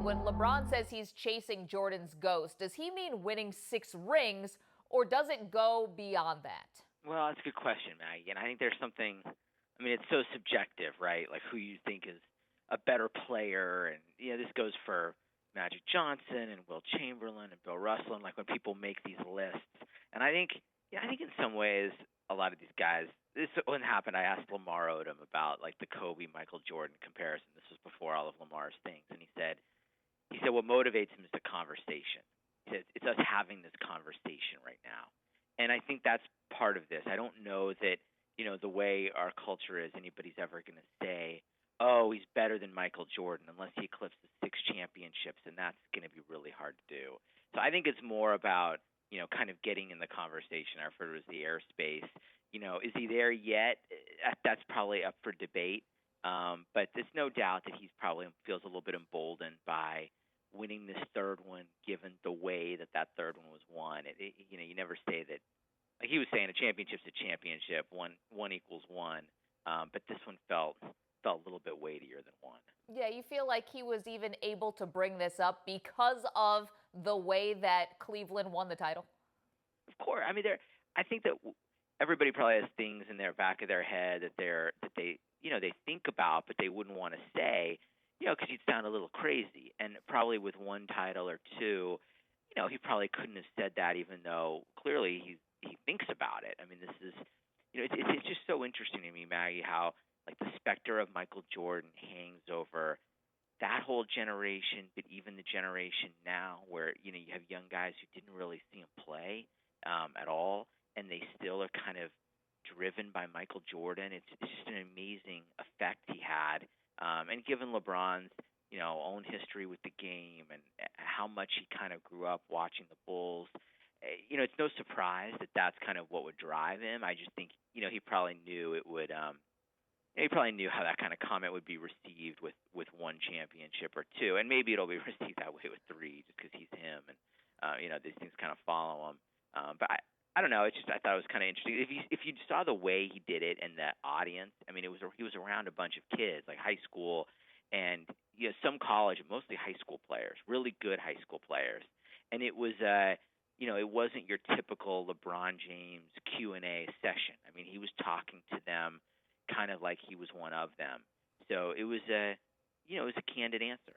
When LeBron says he's chasing Jordan's ghost, does he mean winning 6 rings, or does it go beyond that? Well, that's a good question, Maggie. And I think there's something. I mean, it's so subjective, right? Like who you think is a better player, and this goes for Magic Johnson and Will Chamberlain and Bill Russell, and like when people make these lists. And I think in some ways, a lot of these guys. This when happened. I asked Lamar Odom about like the Kobe Michael Jordan comparison. This was before all of Lamar's things, and he said what motivates him is the conversation. He said it's us having this conversation right now, and I think that's part of this. I don't know that the way our culture is, anybody's ever going to say, "Oh, he's better than Michael Jordan," unless he eclipses 6 championships, and that's going to be really hard to do. So I think it's more about kind of getting in the conversation. I refer to it as the airspace. Is he there yet? That's probably up for debate. But there's no doubt that he's probably feels a little bit emboldened by winning this third one, given the way that third one was won. You never say that. Like he was saying, a championship's a championship. One equals one. But this one felt a little bit weightier than one. Yeah, you feel like he was even able to bring this up because of the way that Cleveland won the title? Of course. I mean, I think that everybody probably has things in their back of their head that they think about, but they wouldn't want to say, because you'd sound a little crazy. And probably with one title or two, he probably couldn't have said that, even though clearly he thinks about it. I mean, this is, it's just so interesting to me, Maggie, how like the specter of Michael Jordan hangs over that whole generation, but even the generation now, where you have young guys who didn't really see him play at all, and they still are kind of driven by Michael Jordan. It's just an amazing effect he had, and given LeBron's own history with the game and how much he kind of grew up watching the Bulls, it's no surprise that that's kind of what would drive him. I just think he probably knew it would. He probably knew how that kind of comment would be received with one championship or two, and maybe it'll be received that way with 3, just because he's him, and these things kind of follow him. But I don't know. It's just I thought it was kind of interesting. If you saw the way he did it and the audience, I mean, he was around a bunch of kids, like high school, and some college, mostly high school players, really good high school players, and it was it wasn't your typical LeBron James Q&A session. I mean, he was talking to them kind of like he was one of them. So it was a candid answer.